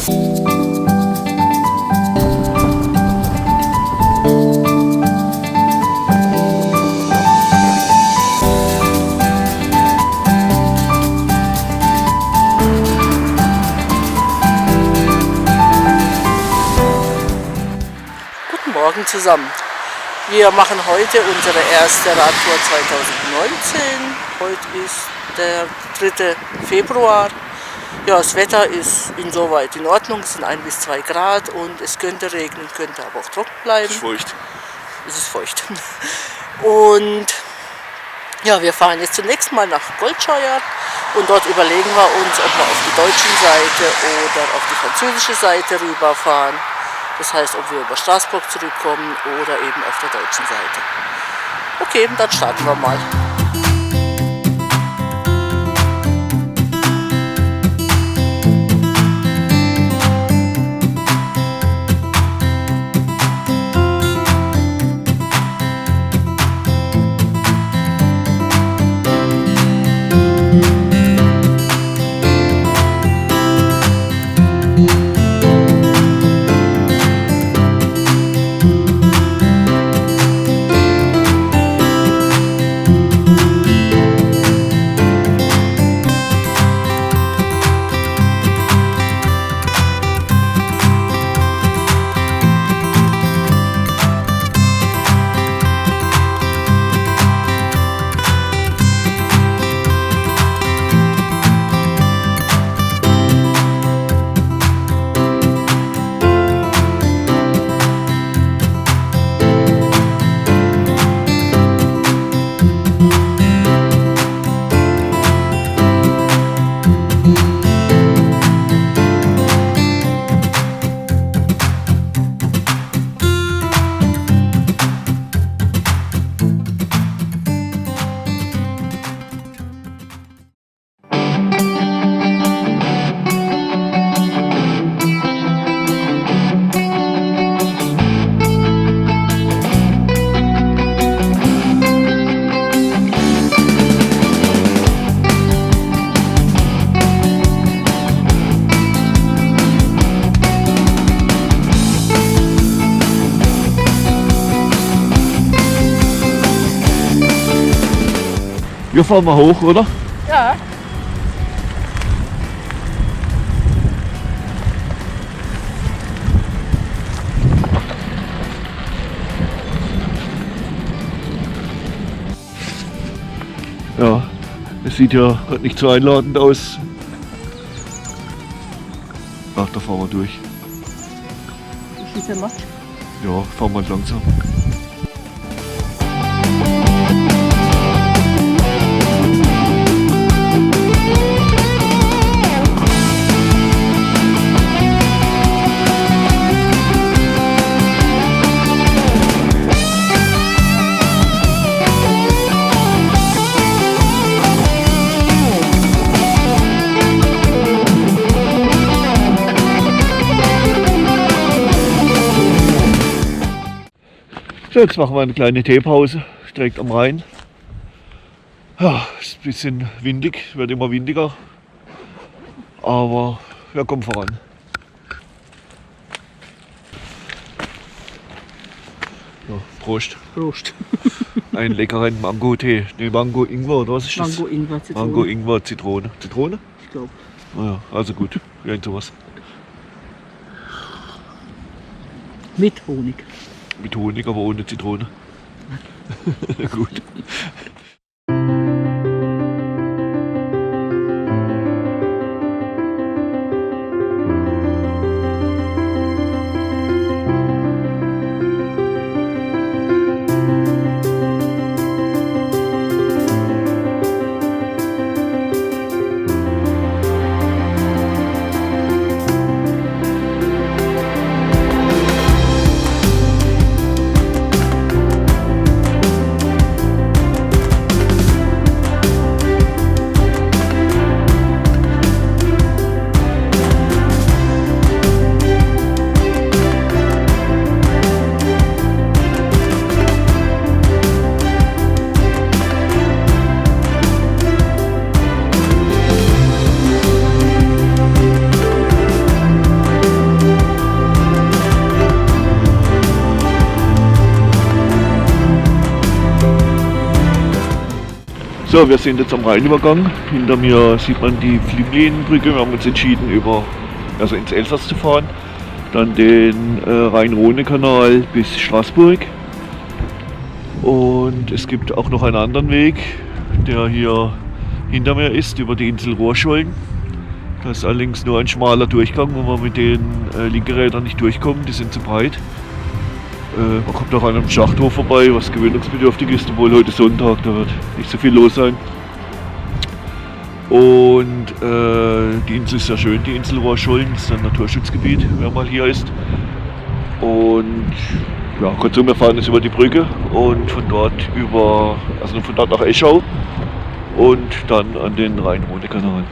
Morgen zusammen. Wir machen heute unsere erste Radtour 2019. Heute ist der 3. Februar. Ja, das Wetter ist insoweit in Ordnung, es sind 1 bis 2 Grad und es könnte regnen, könnte aber auch trocken bleiben. Es ist feucht. Es ist feucht. Und ja, wir fahren jetzt zunächst mal nach Goldscheuer und dort überlegen wir uns, ob wir auf die deutsche Seite oder auf die französische Seite rüberfahren. Das heißt, ob wir über Straßburg zurückkommen oder eben auf der deutschen Seite. Okay, dann starten wir mal. Wir fahren mal hoch, oder? Ja. Ja, es sieht ja nicht so einladend aus. Ach, da fahren wir durch. Ist der Matsch? Ja, fahren wir langsam. So, jetzt machen wir eine kleine Teepause direkt am Rhein. Ja, ist ein bisschen windig, wird immer windiger, aber wir kommen voran. Ja, Prost. Prost. Einen leckeren Mango-Tee. Ne, Mango-Ingwer oder was ist das? Mango-Ingwer-Zitrone. Mango-Ingwer-Zitrone. Zitrone? Ich glaube. Naja, also gut. Irgend sowas. Mit Honig. Mit Honig, aber ohne Zitrone. Gut. So, wir sind jetzt am Rheinübergang. Hinter mir sieht man die Flimlinenbrücke. Wir haben uns entschieden, ins Elsass zu fahren. Dann den Rhein-Rhone-Kanal bis Straßburg. Und es gibt auch noch einen anderen Weg, der hier hinter mir ist, über die Insel Rohrschollen. Da ist allerdings nur ein schmaler Durchgang, wo man mit den Lenkgerätern nicht durchkommt, die sind zu breit. Man kommt auch an einem Schachthof vorbei, was gewöhnungsbedürftig ist, obwohl heute Sonntag, da wird nicht so viel los sein. Und die Insel ist sehr schön, die Insel Rohrschollen, das ist ein Naturschutzgebiet, wer mal hier ist. Und ja, kurzum, wir fahren jetzt über die Brücke und von dort nach Eschau und dann an den Rhein-Rhone-Kanal.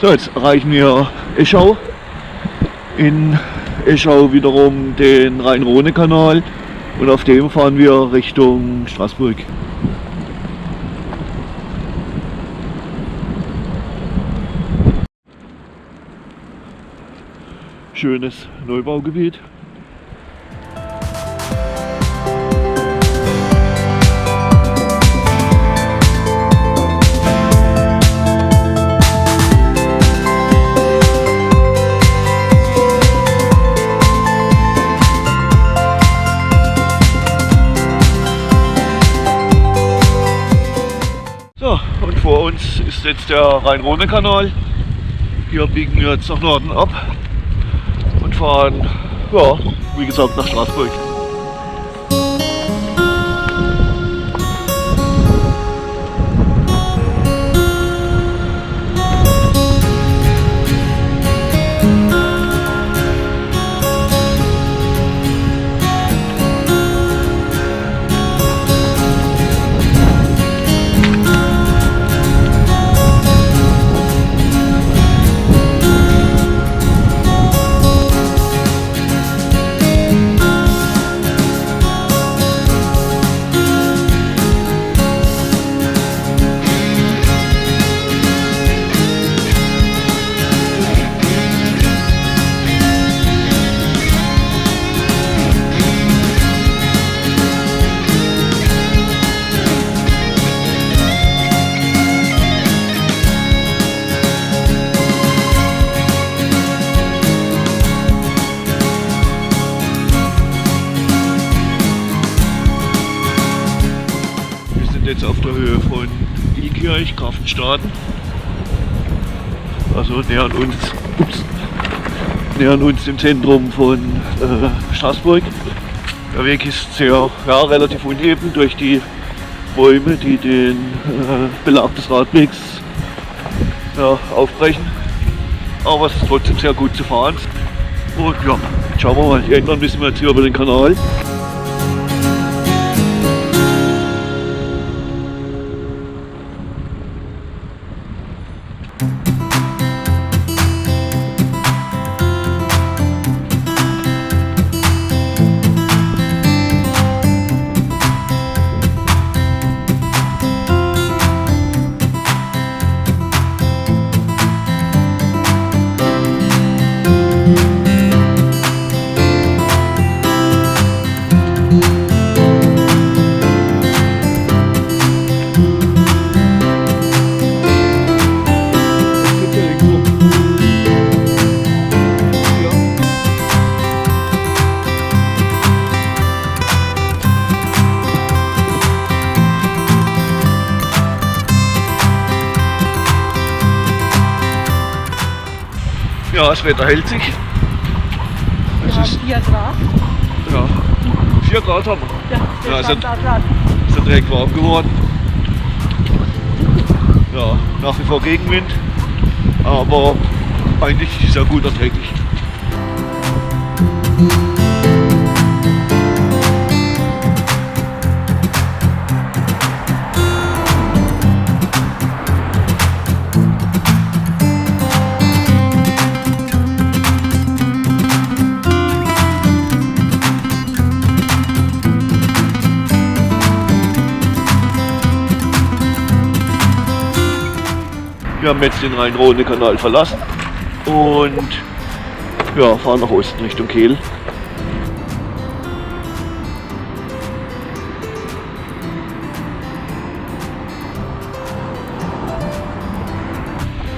So, jetzt erreichen wir Eschau. In Eschau wiederum den Rhein-Rhone-Kanal und auf dem fahren wir Richtung Straßburg. Schönes Neubaugebiet. So, und vor uns ist jetzt der Rhein-Rhone-Kanal. Hier biegen wir jetzt nach Norden ab und fahren, ja, wie gesagt, nach Straßburg. Jetzt auf der Höhe von Ilkirch, Grafenstaden. Also nähern uns dem Zentrum von Straßburg. Der Weg ist relativ uneben durch die Bäume, die den Belag des Radwegs aufbrechen. Aber es ist trotzdem sehr gut zu fahren. Und ja, schauen wir mal, irgendwann müssen wir jetzt hier über den Kanal. Ja, das Wetter hält sich. Es ist 4 Grad. ja, 4 Grad haben wir. Ja, es ist ja direkt warm geworden. Ja, nach wie vor Gegenwind, aber eigentlich ist es ja gut erträglich. Wir haben jetzt den Rhein-Rhone-Kanal verlassen und ja, fahren nach Osten Richtung Kehl.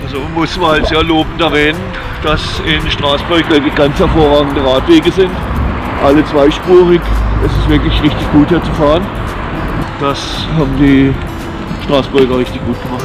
Also muss man halt sehr lobend erwähnen, dass in Straßburg wirklich ganz hervorragende Radwege sind. Alle zweispurig. Es ist wirklich richtig gut hier zu fahren. Das haben die Straßburger richtig gut gemacht.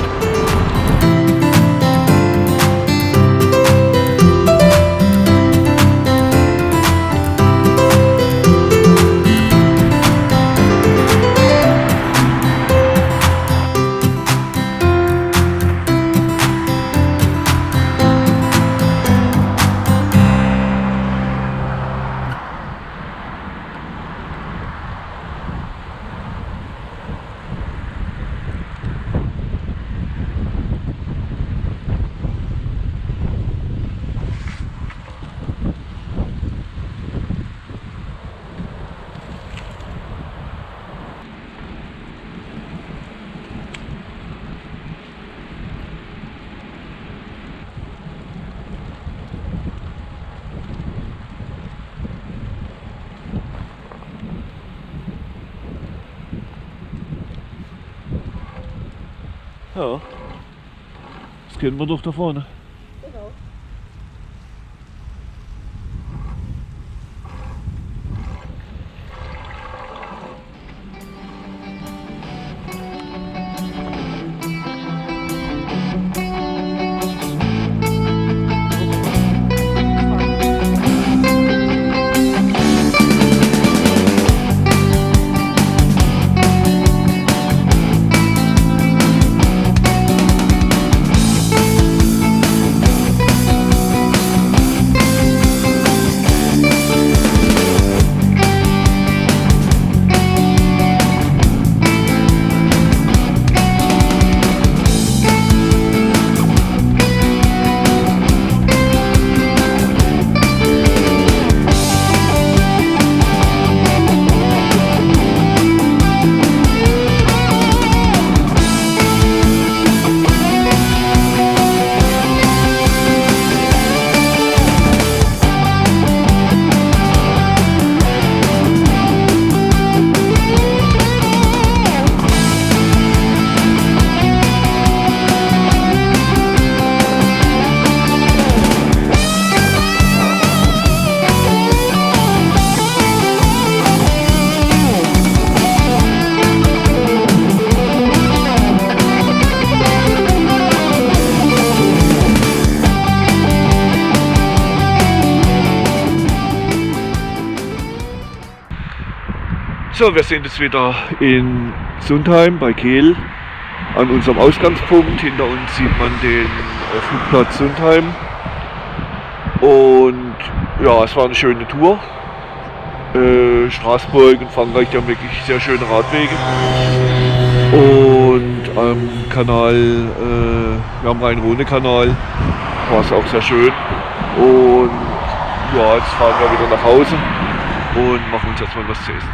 Ja, das kennen wir doch da vorne. Genau. So, wir sind jetzt wieder in Sundheim bei Kehl an unserem Ausgangspunkt. Hinter uns sieht man den Flugplatz Sundheim. Und ja, es war eine schöne Tour. Straßburg und Frankreich, die haben wirklich sehr schöne Radwege. Und am Kanal, am Rhein-Rhone-Kanal war es auch sehr schön. Und ja, jetzt fahren wir wieder nach Hause und machen uns erstmal was zu essen.